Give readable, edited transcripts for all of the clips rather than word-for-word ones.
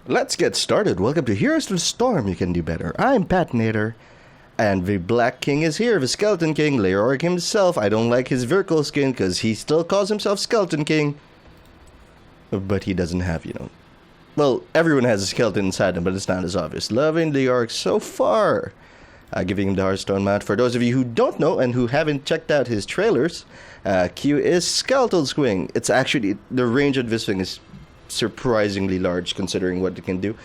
Let's get started. Welcome to Heroes of the Storm. You can do better. I'm Patinator, and the Black King is here. The Skeleton King, Leoric himself. I don't like his vertical skin because he still calls himself Skeleton King, but he doesn't have, well, everyone has a skeleton inside them, but it's not as obvious. Loving Leoric so far. Giving him the Hearthstone mount. For those of you who don't know and who haven't checked out his trailers, Q is Skeletal Swing. It's actually, the range of this thing is surprisingly large considering what it can do.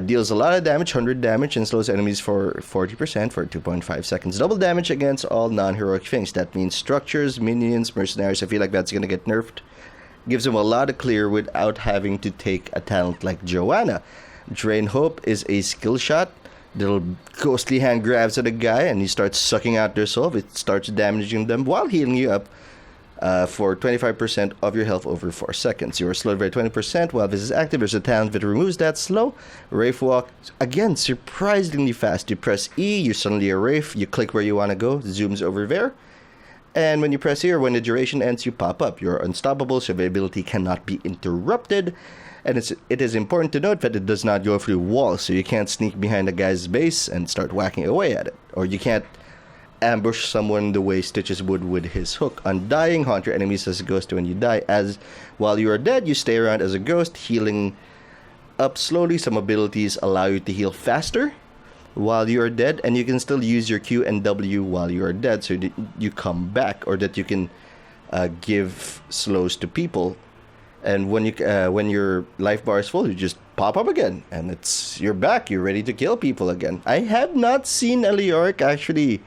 Deals a lot of damage, 100 damage, and slows enemies for 40% for 2.5 seconds. Double damage against all non-heroic things. That means structures, minions, mercenaries. I feel like that's going to get nerfed. Gives him a lot of clear without having to take a talent like Joanna. Drain Hope is a skill shot. Little ghostly hand grabs at a guy and he starts sucking out their soul. It starts damaging them while healing you up for 25% of your health over 4 seconds. You are slowed by 20% while this is active. There's a talent that removes that slow. Wraith Walk, again, surprisingly fast. You press E, you're suddenly a Wraith. You click where you want to go, zooms over there. And when you press here, when the duration ends, you pop up. You're unstoppable, so the ability cannot be interrupted. And it is important to note that it does not go through walls, so you can't sneak behind a guy's base and start whacking away at it. Or you can't ambush someone the way Stitches would with his hook. Undying, haunt your enemies as a ghost when you die. As while you are dead, you stay around as a ghost, healing up slowly. Some abilities allow you to heal faster while you are dead, and you can still use your Q and W while you are dead, so that you come back, or that you can give slows to people. And when your life bar is full, you just pop up again, and you're back. You're ready to kill people again. I have not seen Leoric actually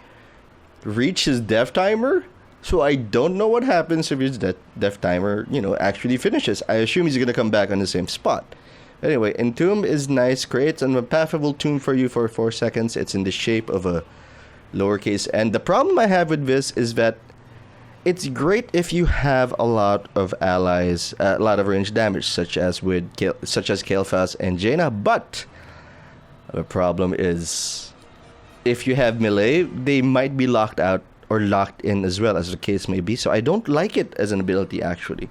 reach his death timer, so I don't know what happens if his death timer, actually finishes. I assume he's gonna come back on the same spot. Anyway, Entomb is nice. Creates an unpathable tomb for you for 4 seconds. It's in the shape of a lowercase n. The problem I have with this is that it's great if you have a lot of allies, a lot of range damage, such as Kael'thas and Jaina. But the problem is, if you have melee, they might be locked out or locked in as well, as the case may be. So I don't like it as an ability, actually.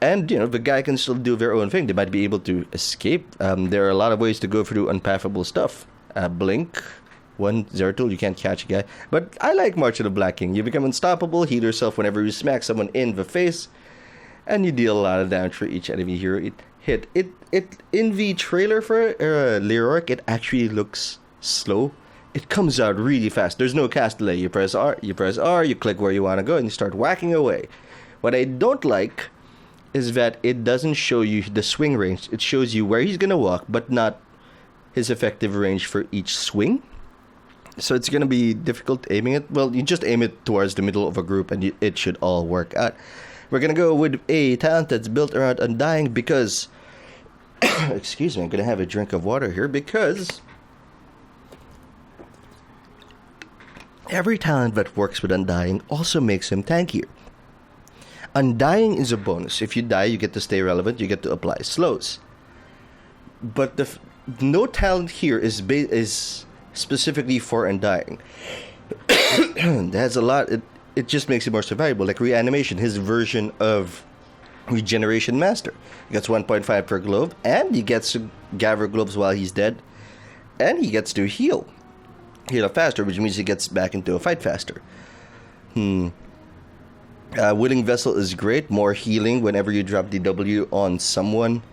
And, the guy can still do their own thing. They might be able to escape. There are a lot of ways to go through unpathable stuff. Blink. 1 Zeratul, you can't catch a guy. But I like March of the Black King. You become unstoppable, heal yourself whenever you smack someone in the face, and you deal a lot of damage for each enemy hero it hit. It in the trailer for Leoric, it actually looks slow. It comes out really fast. There's no cast delay. You press R, you click where you want to go, and you start whacking away. What I don't like is that it doesn't show you the swing range. It shows you where he's gonna walk, but not his effective range for each swing. So it's going to be difficult aiming it. Well, you just aim it towards the middle of a group and it should all work out. We're going to go with a talent that's built around Undying because... excuse me, I'm going to have a drink of water here because... every talent that works with Undying also makes him tankier. Undying is a bonus. If you die, you get to stay relevant. You get to apply slows. But no talent here is specifically for Undying. That's a lot. It just makes it more survivable. Like Reanimation, his version of Regeneration Master. He gets 1.5 per globe, and he gets to gather globes while he's dead, and he gets to heal faster, which means he gets back into a fight faster. Willing Vessel is great. More healing whenever you drop DW on someone.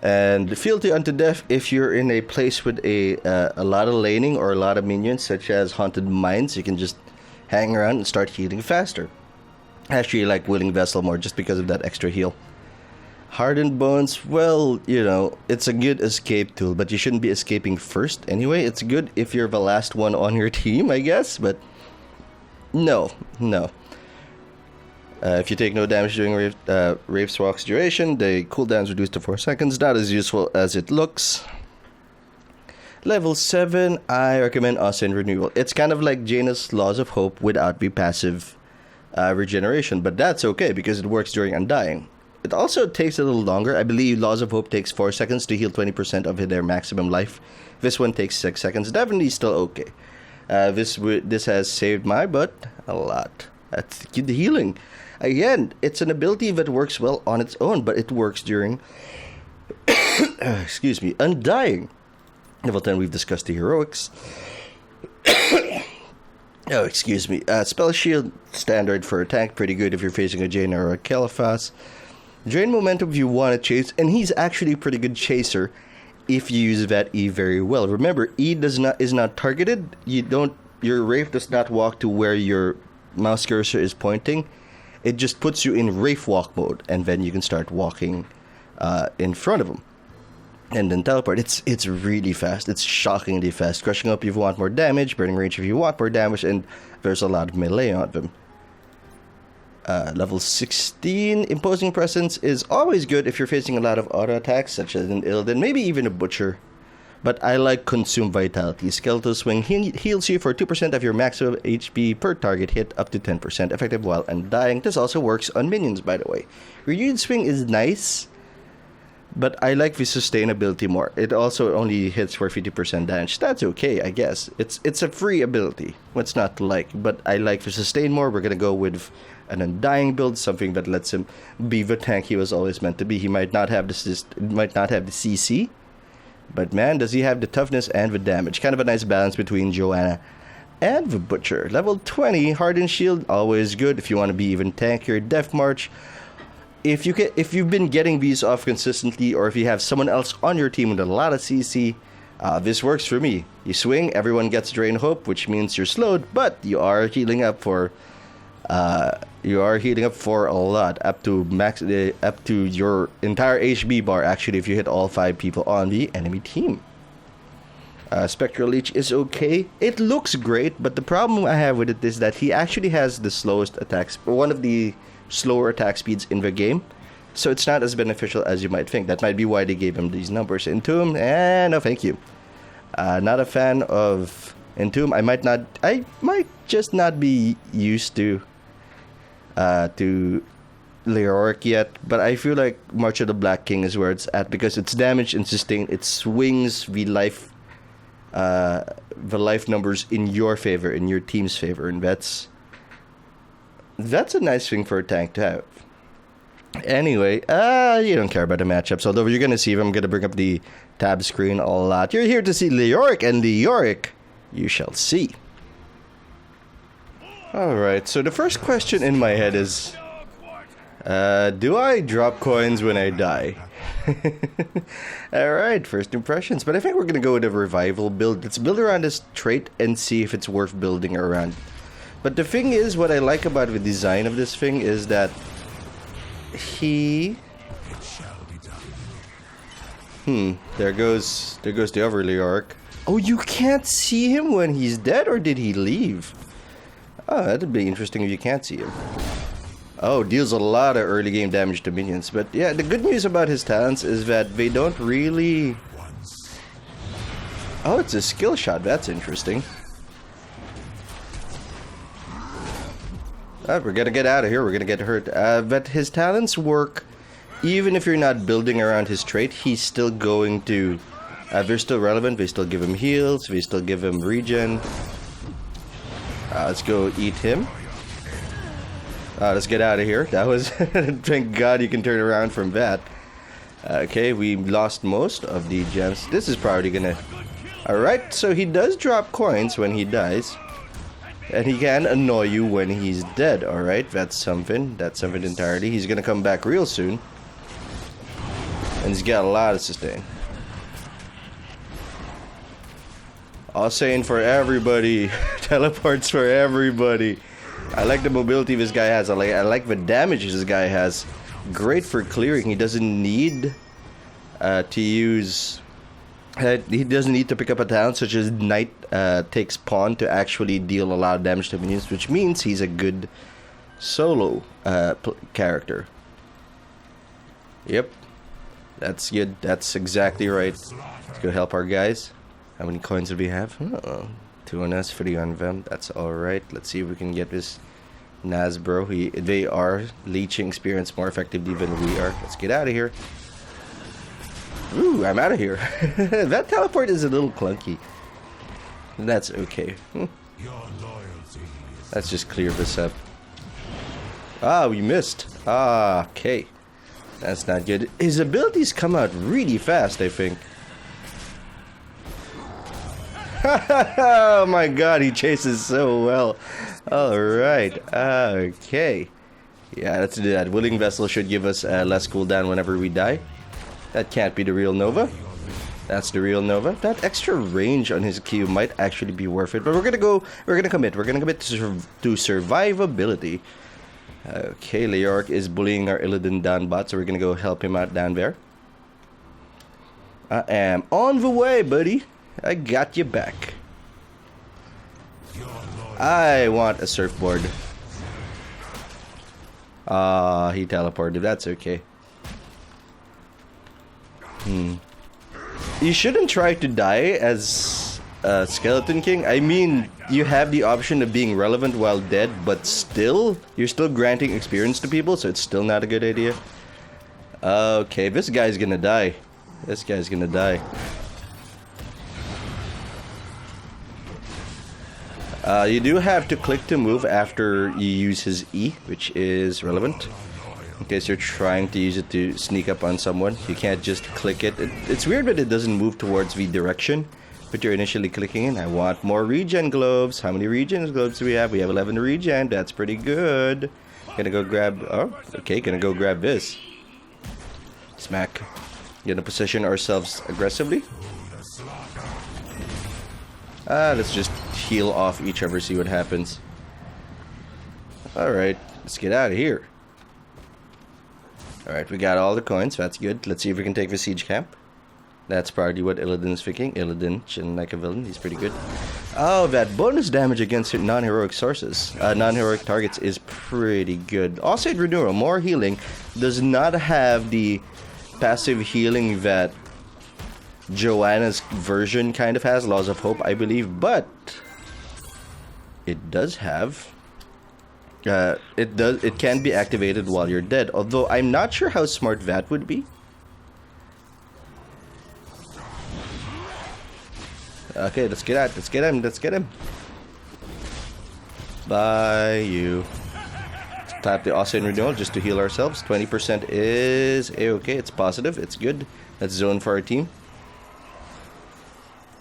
And Fealty unto Death if you're in a place with a lot of laning or a lot of minions, such as Haunted Mines. You can just hang around and start healing faster. Actually, I like Willing Vessel more just because of that extra heal. Hardened Bones, well, it's a good escape tool, but you shouldn't be escaping first anyway. It's good if you're the last one on your team, I guess, but no. If you take no damage during Wraith's Walk's duration, the cooldown is reduced to 4 seconds. Not as useful as it looks. Level 7, I recommend Ascend Renewal. It's kind of like Jaina's Laws of Hope without the passive regeneration, but that's okay because it works during Undying. It also takes a little longer. I believe Laws of Hope takes 4 seconds to heal 20% of their maximum life. This one takes 6 seconds. Definitely still okay. This has saved my butt a lot. That's good healing. Again, it's an ability that works well on its own, but it works during excuse me, Undying. Level 10, we've discussed the heroics. Oh, excuse me. Spell shield, standard for a tank, pretty good if you're facing a Jaina or a Caliphas. Drain momentum if you want to chase, and he's actually a pretty good chaser if you use that E very well. Remember, E is not targeted. Your Wraith does not walk to where your mouse cursor is pointing. It just puts you in Wraith walk mode, and then you can start walking in front of him. And then teleport. It's really fast. It's shockingly fast. Crushing up if you want more damage, burning range if you want more damage, and there's a lot of melee on them. Level 16, Imposing Presence is always good if you're facing a lot of auto attacks, such as an Illidan, maybe even a Butcher. But I like Consume Vitality. Skeletal Swing heals you for 2% of your maximum HP per target hit, up to 10% effective while undying. This also works on minions, by the way. Renewed Swing is nice, but I like the sustainability more. It also only hits for 50% damage. That's okay, I guess. It's a free ability. What's not to like? But I like the sustain more. We're gonna go with an Undying build, something that lets him be the tank he was always meant to be. He might not have the CC, but man, does he have the toughness and the damage. Kind of a nice balance between Joanna and the Butcher. Level 20, Hardened Shield, always good if you want to be even tankier. Death March. If you've been getting these off consistently, or if you have someone else on your team with a lot of CC, this works for me. You swing, everyone gets Drain Hope, which means you're slowed, but you are healing up for a lot, up to your entire HB bar. Actually, if you hit all 5 people on the enemy team. Spectral Leech is okay. It looks great, but the problem I have with it is that he actually has the slowest attacks, one of the slower attack speeds in the game, so it's not as beneficial as you might think. That might be why they gave him these numbers. Entomb, no thank you. Not a fan of Entomb. I might just not be used to Leoric yet, but I feel like March of the Black King is where it's at, because it's damage and sustain. It swings the life numbers in your favor, in your team's favor, and that's a nice thing for a tank to have. Anyway, you don't care about the matchups, although you're gonna see them. I'm gonna bring up the tab screen a lot. You're here to see Leoric, and Leoric you shall see. Alright, so the first question in my head is, do I drop coins when I die? Alright, first impressions. But I think we're gonna go with a revival build. Let's build around this trait and see if it's worth building around. But the thing is, what I like about the design of this thing is that there goes the other Leoric. Oh, you can't see him when he's dead, or did he leave? Oh, that'd be interesting if you can't see him. Oh, deals a lot of early game damage to minions. But yeah, the good news about his talents is that they don't really... Oh, it's a skill shot. That's interesting. We're gonna get out of here. We're gonna get hurt. But his talents work even if you're not building around his trait. He's still going to... they're still relevant. They still give him heals. They still give him regen. Let's go eat him. Let's get out of here. That was... Thank God you can turn around from that. Okay, we lost most of the gems. This is probably gonna... Alright, so he does drop coins when he dies. And he can annoy you when he's dead. Alright, that's something. That's something entirely. He's gonna come back real soon. And he's got a lot of sustain. All saying for everybody. Teleports for everybody. I like the mobility this guy has. I like the damage this guy has. Great for clearing. He doesn't need to use... he doesn't need to pick up a talent such as Knight takes Pawn to actually deal a lot of damage to minions, which means he's a good solo character. Yep. That's good. That's exactly right. Let's go help our guys. How many coins do we have? Oh, 2 on us, 3 on them. That's alright. Let's see if we can get this Nazbro. They are leeching experience more effectively than we are. Let's get out of here. Ooh, I'm out of here. That teleport is a little clunky. That's okay. Let's just clear this up. Ah, we missed. Ah, okay. That's not good. His abilities come out really fast, I think. Oh my god, he chases so well. Alright, okay. Yeah, let's do that. Willing Vessel should give us less cooldown whenever we die. That can't be the real Nova. That's the real Nova. That extra range on his Q might actually be worth it. But we're gonna commit to survivability. Okay, Leoric is bullying our Illidan down bot, so we're gonna go help him out down there. I am on the way, buddy. I got you back. I want a surfboard. He teleported. That's okay. You shouldn't try to die as Skeleton King. I mean, you have the option of being relevant while dead, but you're still granting experience to people, so it's still not a good idea. Okay, this guy's gonna die. This guy's gonna die. You do have to click to move after you use his E, which is relevant. In case you're trying to use it to sneak up on someone, you can't just click it. It's weird that it doesn't move towards the direction, but you're initially clicking in. I want more regen globes. How many regen globes do we have? We have 11 regen. That's pretty good. Gonna go grab... Oh, okay, gonna go grab this. Smack. Gonna position ourselves aggressively. Let's just heal off each other, see what happens. Alright, let's get out of here. Alright, we got all the coins, that's good. Let's see if we can take the siege camp. That's probably what Illidan's thinking. Illidan, chilling like a villain, he's pretty good. Oh, that bonus damage against non-heroic sources, non-heroic targets is pretty good. Also, Renewal, more healing, does not have the passive healing that Joanna's version kind of has, Laws of Hope, I believe, but it does have it can be activated while you're dead, although I'm not sure how smart that would be. Okay, let's get out. Let's get him. Bye, you. Tap the Austrian Renewal just to heal ourselves. 20% is a-okay. It's positive. It's good. That's zone for our team.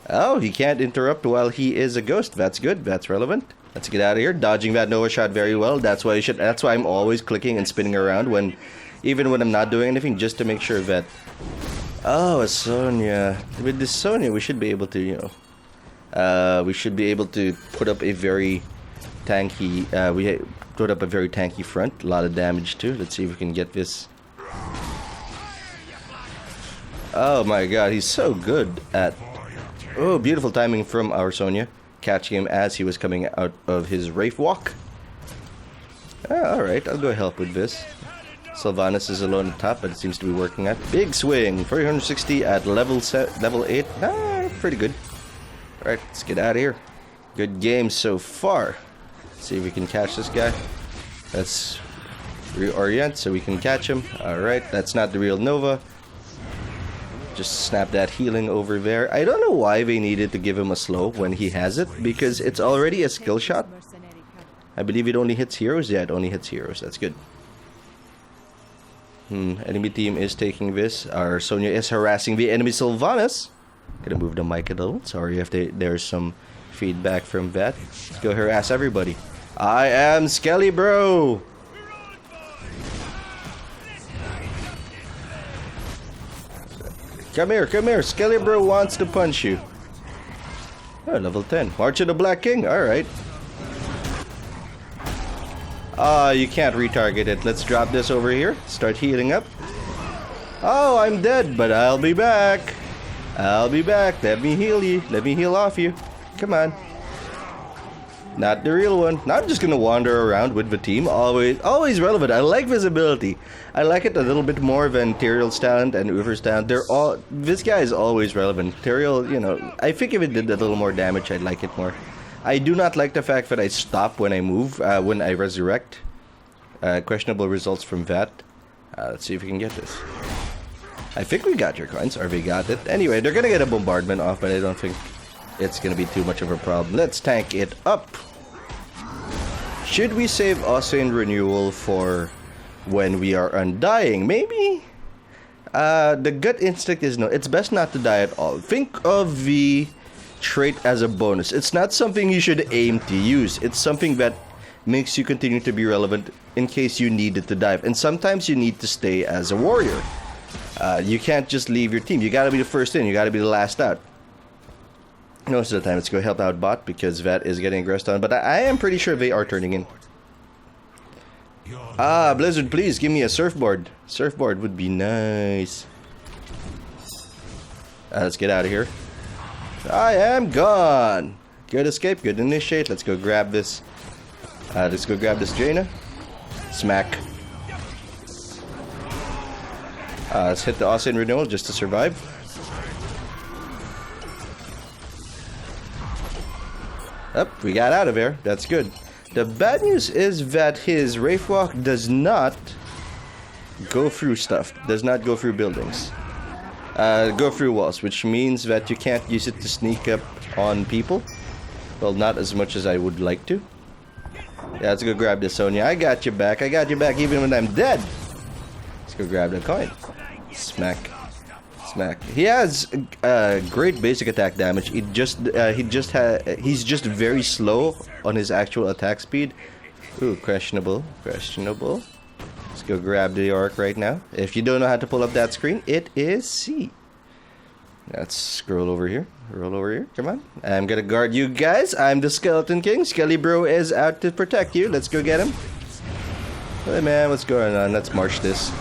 Oh, he can't interrupt while he is a ghost. That's good. That's relevant. Let's get out of here. Dodging that Nova shot very well. That's why I'm always clicking and spinning around even when I'm not doing anything, just to make sure that. Oh, a Sonya. With this Sonya, we should be able to, we should be able to put up a very tanky. We put up a very tanky front. A lot of damage too. Let's see if we can get this. Oh my God, he's so good at. Oh, beautiful timing from our Sonya. Catching him as he was coming out of his Wraith Walk. Alright, I'll go help with this. Sylvanas is alone at top, but it seems to be working out. Big swing, 460 at level 8. Pretty good. Alright, let's get out of here. Good game so far. Let's see if we can catch this guy. Let's reorient so we can catch him. Alright, that's not the real Nova. Just snap that healing over there. I don't know why they needed to give him a slow when he has it, because it's already a skill shot. I believe it only hits heroes. Yeah, it only hits heroes. That's good. Enemy team is taking this. Our Sonya is harassing the enemy Sylvanas. Gonna move the mic a little. Sorry if there's some feedback from that. Let's go harass everybody. I am Skelly Bro. Come here, Skelly Bro wants to punch you. Oh, level 10. March of the Black King, alright. You can't retarget it. Let's drop this over here. Start healing up. Oh, I'm dead, but I'll be back. Let me heal you. Let me heal off you. Come on. Not the real one. Now I'm just gonna wander around with the team. Always relevant. I like visibility. I like it a little bit more than Tyrael's talent and Ufer's talent. This guy is always relevant. Tyrael, I think if it did a little more damage, I'd like it more. I do not like the fact that I stop when I move, when I resurrect. Questionable results from that. Let's see if we can get this. I think we got your coins, or we got it. Anyway, they're gonna get a bombardment off, but I don't think it's gonna be too much of a problem. Let's tank it up. Should we save Austrian Renewal for when we are undying. Maybe the gut instinct is no, it's best not to die at all. Think of the trait as a bonus. It's not something you should aim to use. It's something that makes you continue to be relevant in case you needed to dive. And sometimes you need to stay as a warrior. You can't just leave your team. You gotta be the first in, you gotta be the last out. Most of the time, let's go help out bot because Vet is getting aggressed on. But I am pretty sure they are turning in. Blizzard, please give me a surfboard. Surfboard would be nice. Let's get out of here. I am gone. Good escape, good initiate. Let's go grab this. Let's go grab this Jaina. Smack. Let's hit the Aussian renewal just to survive. Up, we got out of there. That's good. The bad news is that his Wraithwalk does not go through stuff. Does not go through buildings. Go through walls, which means that you can't use it to sneak up on people. Well, not as much as I would like to. Yeah, let's go grab this, Sonya. I got you back. I got you back even when I'm dead. Let's go grab the coin. Smack. Smack. He has great basic attack damage. He's just very slow on his actual attack speed. Ooh, questionable. Questionable. Let's go grab the Leoric right now. If you don't know how to pull up that screen, it is C. Let's scroll over here. Roll over here. Come on. I'm gonna guard you guys. I'm the Skeleton King. Skelly Bro is out to protect you. Let's go get him. Hey man, what's going on? Let's march this.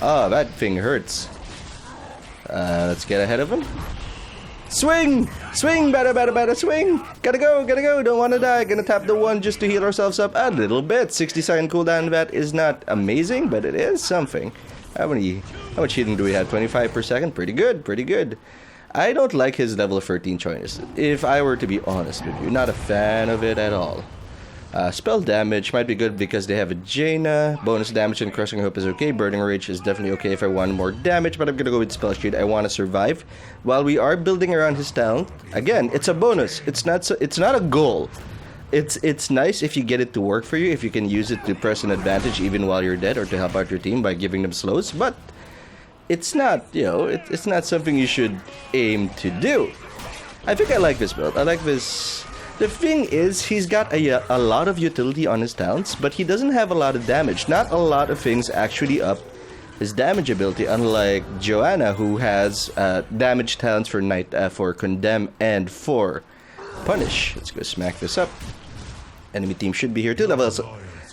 Oh, that thing hurts. Let's get ahead of him. Swing! Swing! Better, swing! Gotta go! Don't wanna die. Gonna tap the 1 just to heal ourselves up a little bit. 60-second cooldown. That is not amazing, but it is something. How much healing do we have? 25 per second? Pretty good, pretty good. I don't like his level 13 choice. If I were to be honest with you, not a fan of it at all. Spell damage might be good because they have a Jaina. Bonus damage and Crushing Hope is okay. Burning Rage is definitely okay if I want more damage, but I'm gonna go with Spell Shield. I want to survive. While we are building around his talent, again, it's a bonus. It's not a goal. It's nice if you get it to work for you, if you can use it to press an advantage even while you're dead or to help out your team by giving them slows, but it's not, you know, it's not something you should aim to do. I think I like this build. I like this. The thing is, he's got a lot of utility on his talents, but he doesn't have a lot of damage. Not a lot of things actually up his damage ability, unlike Joanna, who has damage talents for for Condemn and for Punish. Let's go smack this up. Enemy team should be here 2 levels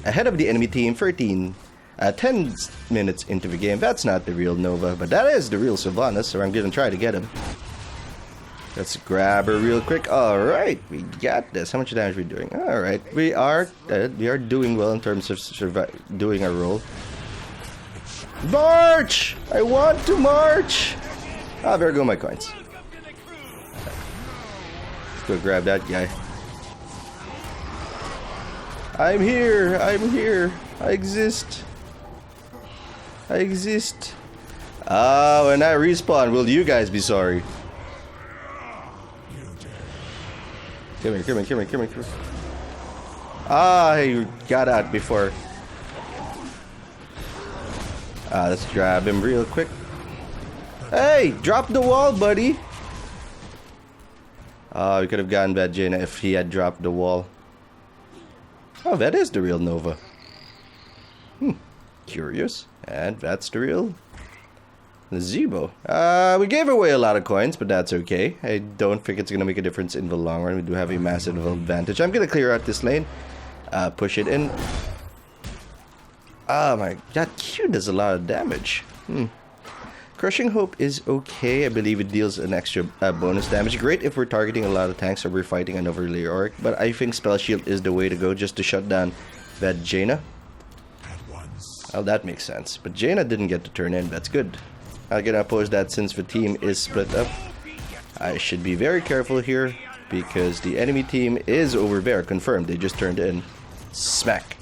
ahead of the enemy team. 10 minutes into the game. That's not the real Nova, but that is the real Sylvanas, so I'm gonna try to get him. Let's grab her real quick. Alright, we got this. How much damage are we doing? Alright, we are doing well in terms of doing our role. March! I want to march! There go my coins. Let's go grab that guy. I'm here! I'm here! I exist! I exist! When I respawn, will you guys be sorry? Come here. He got out before. Let's grab him real quick. Hey, drop the wall, buddy. We could have gotten that Jaina if he had dropped the wall. Oh, that is the real Nova. Curious. And that's the real Zebo. We gave away a lot of coins, but that's okay. I don't think it's gonna make a difference in the long run. We do have a massive advantage. I'm gonna clear out this lane. Push it in. Oh my god, Q does a lot of damage. Crushing Hope is okay. I believe it deals an extra bonus damage. Great if we're targeting a lot of tanks or we're fighting another Leoric, but I think Spell Shield is the way to go just to shut down that Jaina. Oh, that makes sense. But Jaina didn't get to turn in. That's good. I'm gonna oppose that since the team is split up. I should be very careful here because the enemy team is over there. Confirmed. They just turned in. Smack.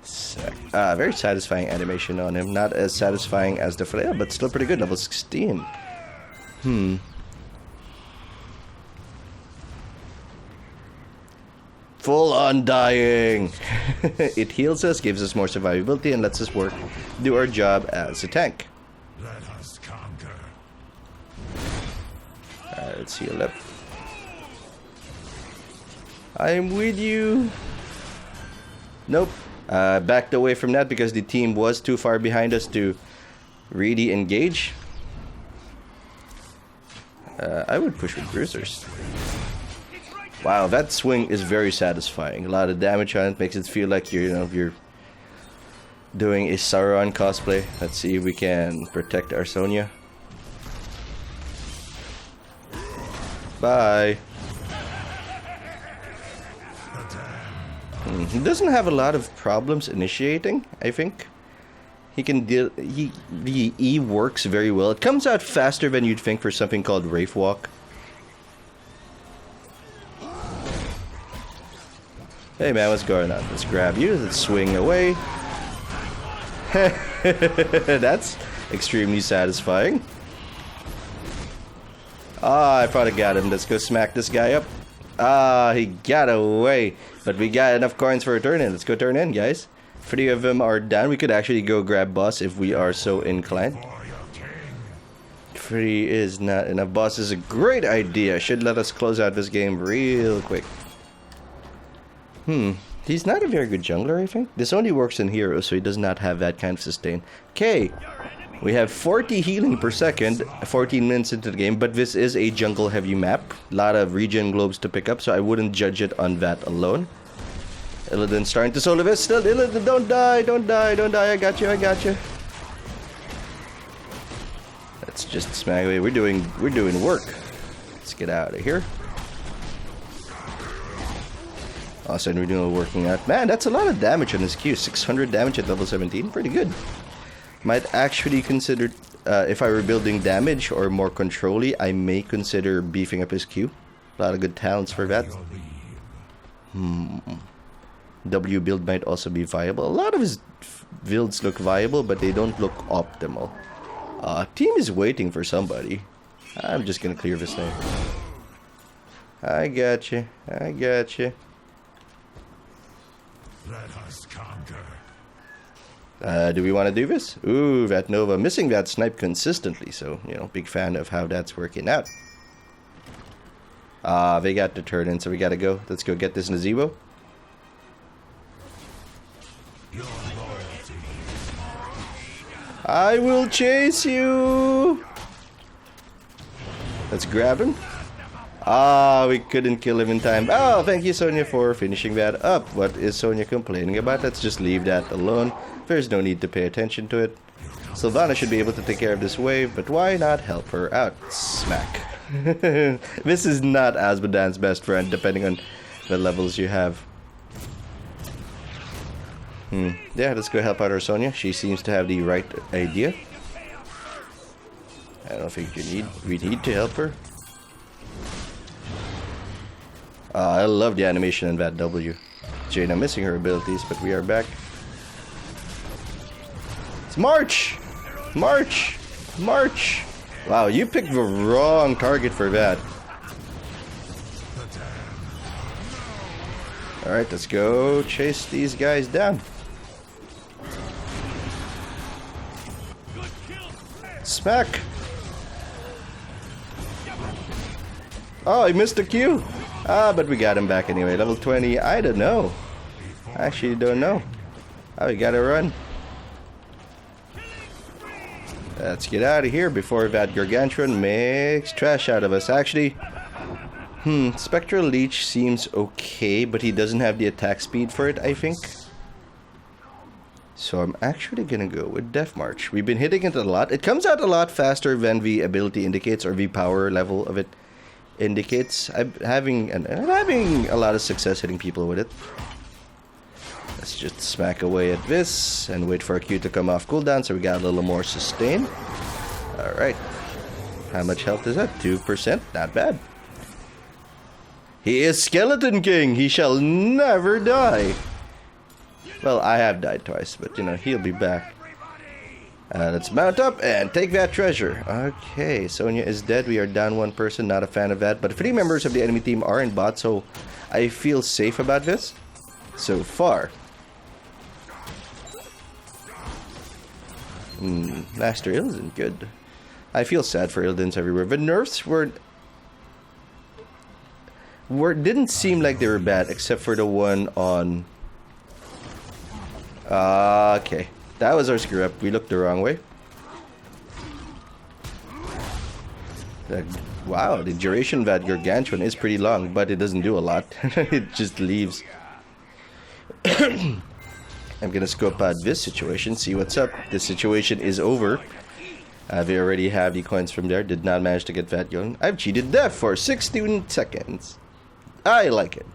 Smack. Very satisfying animation on him. Not as satisfying as the Flail, but still pretty good. Level 16. Full on dying. It heals us, gives us more survivability, and lets us do our job as a tank. Let us conquer. Alright, let's heal up. I'm with you. Nope. Backed away from that because the team was too far behind us to really engage. I would push with bruisers. Wow, that swing is very satisfying. A lot of damage on it, makes it feel like you're doing a Sauron cosplay. Let's see if we can protect our Sonya. Bye. He doesn't have a lot of problems initiating, I think. He can deal. The E works very well. It comes out faster than you'd think for something called Wraith Walk. Hey man, what's going on? Let's grab you. Let's swing away. That's extremely satisfying. Ah, I thought I got him. Let's go smack this guy up. Ah, he got away. But we got enough coins for a turn in. Let's go turn in, guys. 3 of them are down. We could actually go grab boss if we are so inclined. 3 is not enough. Boss is a great idea. Should let us close out this game real quick. He's not a very good jungler, I think. This only works in heroes, so he does not have that kind of sustain. Okay. We have 40 healing per second, 14 minutes into the game, but this is a jungle-heavy map. A lot of regen globes to pick up, so I wouldn't judge it on that alone. Illidan's starting to solo this. Still, Illidan, don't die, don't die, don't die. I got you, I got you. Let's just smack away. We're doing work. Let's get out of here. All of a sudden, we're doing a working out. Man, that's a lot of damage on this Q. 600 damage at level 17. Pretty good. Might actually consider, if I were building damage or more control-y, I may consider beefing up his Q. A lot of good talents for that. W build might also be viable. A lot of his builds look viable, but they don't look optimal. Team is waiting for somebody. I'm just gonna clear this thing. I got you. I got you. Let us conquer. Do we want to do this? Ooh, that Nova. Missing that snipe consistently, so, big fan of how that's working out. They got to turn in, so we gotta go. Let's go get this Nazebo. I will chase you! Let's grab him. We couldn't kill him in time. Oh, thank you, Sonya, for finishing that up. What is Sonya complaining about? Let's just leave that alone. There's no need to pay attention to it. Sylvana should be able to take care of this wave, but why not help her out? Smack. This is not Azmodan's best friend, depending on the levels you have. Yeah, let's go help out our Sonya. She seems to have the right idea. I don't think we need to help her. I love the animation in that W. Jaina missing her abilities, but we are back. It's March! March! March! Wow, you picked the wrong target for that. Alright, let's go chase these guys down. Smack! Oh, he missed the Q! But we got him back anyway. Level 20, I don't know. I actually don't know. We gotta run. Let's get out of here before that Gargantuan makes trash out of us. Actually, Spectral Leech seems okay, but he doesn't have the attack speed for it, I think. So I'm actually gonna go with Death March. We've been hitting it a lot. It comes out a lot faster than the ability indicates, or the power level of it indicates. I'm having a lot of success hitting people with it. Let's just smack away at this and wait for a Q to come off cooldown so we got a little more sustain. Alright. How much health is that? 2%? Not bad. He is Skeleton King! He shall never die! Well, I have died twice, but he'll be back. Let's mount up and take that treasure. Okay, Sonya is dead. We are down one person. Not a fan of that. But 3 members of the enemy team are in bot, so I feel safe about this so far. Master Illidan, good. I feel sad for Illidans everywhere. The nerfs didn't seem like they were bad, except for the one on... okay. That was our screw up. We looked the wrong way. Wow, the duration of that Gargantuan is pretty long, but it doesn't do a lot. It just leaves. I'm gonna scope out this situation, see what's up. This situation is over. We already have the coins from there. Did not manage to get that young. I've cheated death for 16 seconds. I like it.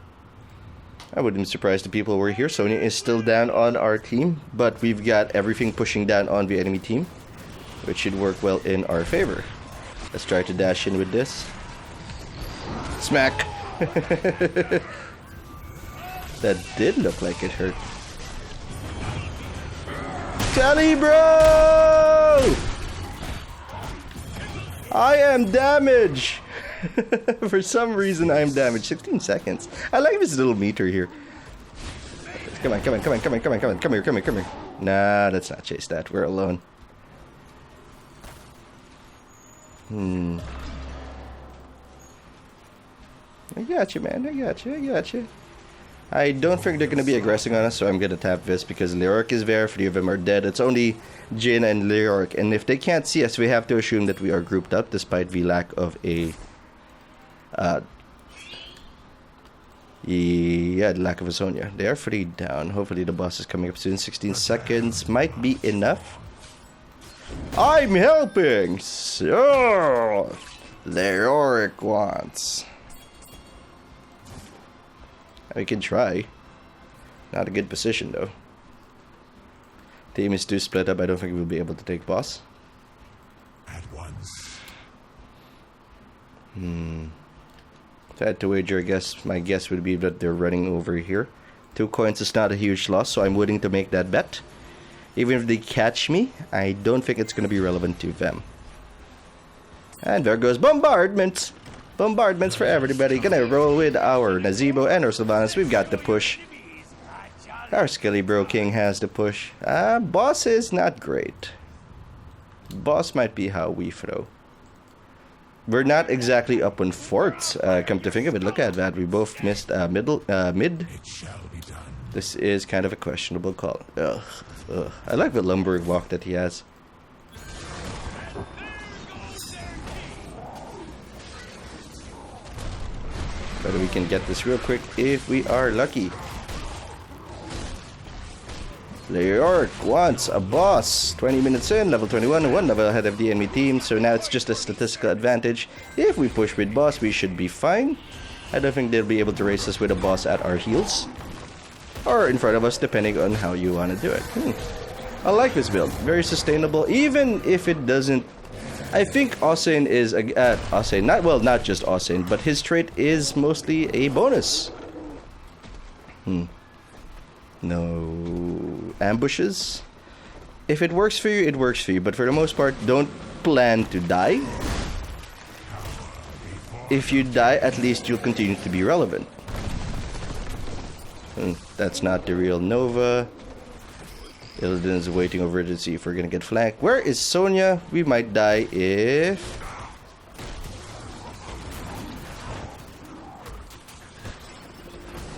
I wouldn't be surprised if people were here. Sonya is still down on our team, but we've got everything pushing down on the enemy team, which should work well in our favor. Let's try to dash in with this. Smack! That did look like it hurt. Telly, bro! I am damaged! For some reason, I'm damaged. 16 seconds. I like this little meter here. Come on, come on, come on, come on, come on, come on. Come here, come here, come here. Nah, let's not chase that. We're alone. I got you, man. I got you, I got you. I don't think they're going to be aggressing on us, so I'm going to tap this because Leoric is there. 3 of them are dead. It's only Jin and Leoric. And if they can't see us, we have to assume that we are grouped up despite the lack of a... lack of a Sonya. They are 3 down. Hopefully the boss is coming up soon. 16 seconds might be enough. I'm helping! So... Leoric wants... We can try. Not a good position though. Team is too split up. I don't think we'll be able to take boss. At once. If I had to wager, I guess my guess would be that they're running over here. 2 coins is not a huge loss, so I'm willing to make that bet. Even if they catch me, I don't think it's going to be relevant to them. And there goes bombardment. Bombardments for everybody. Gonna roll with our Nazeebo and our Sylvanas. We've got the push. Our Skilly Bro King has the push. Boss is not great. Boss might be how we throw. We're not exactly up on forts, come to think of it. Look at that. We both missed mid. This is kind of a questionable call. Ugh. I like the lumbering walk that he has. But we can get this real quick if we are lucky. Leoric wants a boss. 20 minutes in, level 21, 1 level ahead of the enemy team. So now it's just a statistical advantage. If we push with boss, we should be fine. I don't think they'll be able to race us with a boss at our heels. Or in front of us, depending on how you want to do it. I like this build. Very sustainable, even if it doesn't... I think Osane is Osane, not just Osane, but his trait is mostly a bonus. No ambushes. If it works for you, it works for you. But for the most part, don't plan to die. If you die, at least you'll continue to be relevant. That's not the real Nova. Illidan is waiting over to see if we're gonna get flanked. Where is Sonya? We might die if...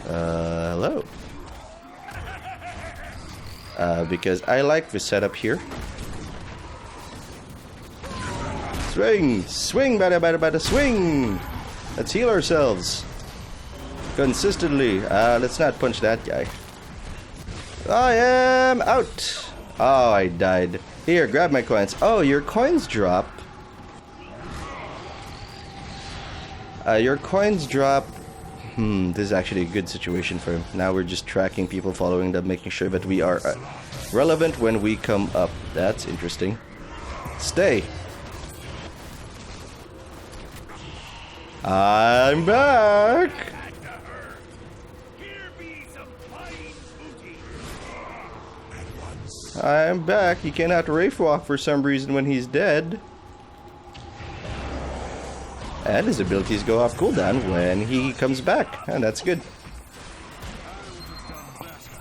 hello? Because I like the setup here. Swing! Swing! Bada bada bada swing! Let's heal ourselves. Consistently. Let's not punch that guy. I am out. Oh, I died. Here, grab my coins. Oh, your coins drop. Your coins drop. This is actually a good situation for him. Now we're just tracking people, following them, making sure that we are relevant when we come up. That's interesting. Stay. I'm back. I'm back. You cannot Wraith Walk for some reason when he's dead. And his abilities go off cooldown when he comes back. And that's good.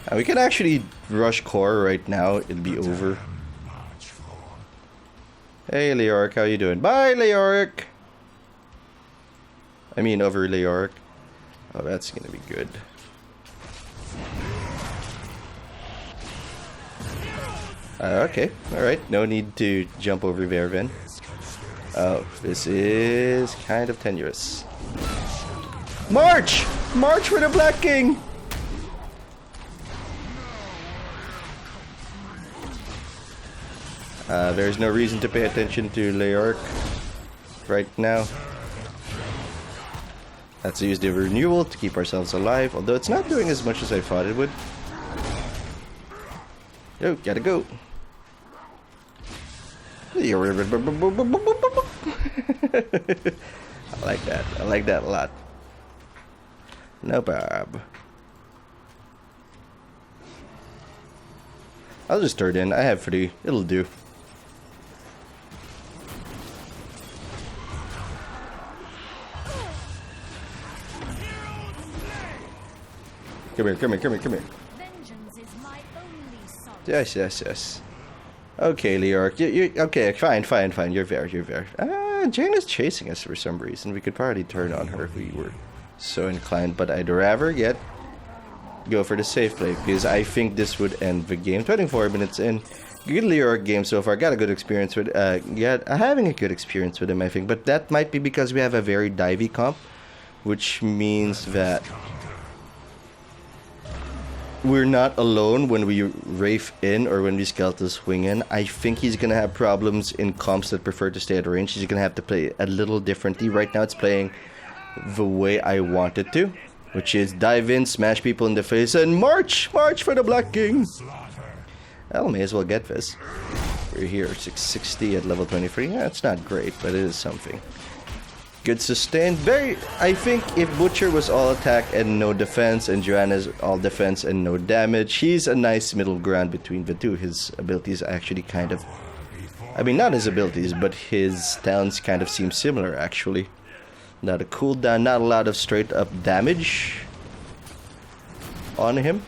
And we can actually rush core right now. It'll be over. Hey Leoric, how you doing? Bye Leoric! I mean over Leoric. Oh, that's gonna be good. Okay, alright. No need to jump over there then. Oh, this is kind of tenuous. March! March for the Black King! There's no reason to pay attention to Leoric right now. Let's use the renewal to keep ourselves alive, although it's not doing as much as I thought it would. Yo, gotta go. I like that. I like that a lot. No prob. I'll just throw it in. I have 3. It'll do. Come here, come here, come here, come here. Yes, yes, yes. Okay, Leoric. You okay, fine, fine, fine. You're there, you're there. Jane is chasing us for some reason. We could probably turn on her if we were so inclined, but I'd rather go for the safe play, because I think this would end the game. 24 minutes in. Good Leoric game so far. Got a good experience with having a good experience with him, I think. But that might be because we have a very divey comp, which means that we're not alone when we Wraith in or when we Skeletal swing in. I think he's gonna have problems in comps that prefer to stay at range. He's gonna have to play a little differently. Right now it's playing the way I want it to, which is dive in, smash people in the face, and march! March for the Black King! Well, may as well get this. We're here, 660 at level 23. Yeah, it's not great, but it is something. Good sustain. I think if Butcher was all attack and no defense, and Joanna's all defense and no damage, he's a nice middle ground between the two. His abilities actually kind of... I mean, not his abilities, but his talents kind of seem similar, actually. Not a cooldown, not a lot of straight up damage on him.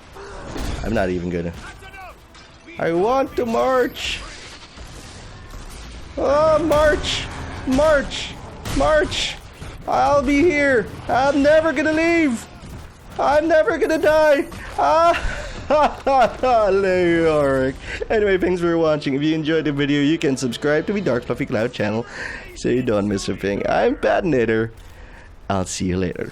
I'm not even gonna... I want to march! Oh, march! March! March! I'll be here! I'm never gonna leave! I'm never gonna die! Leoric. Anyway, thanks for watching. If you enjoyed the video, you can subscribe to my Dark Fluffy Cloud channel so you don't miss a thing. I'm Patinator. I'll see you later.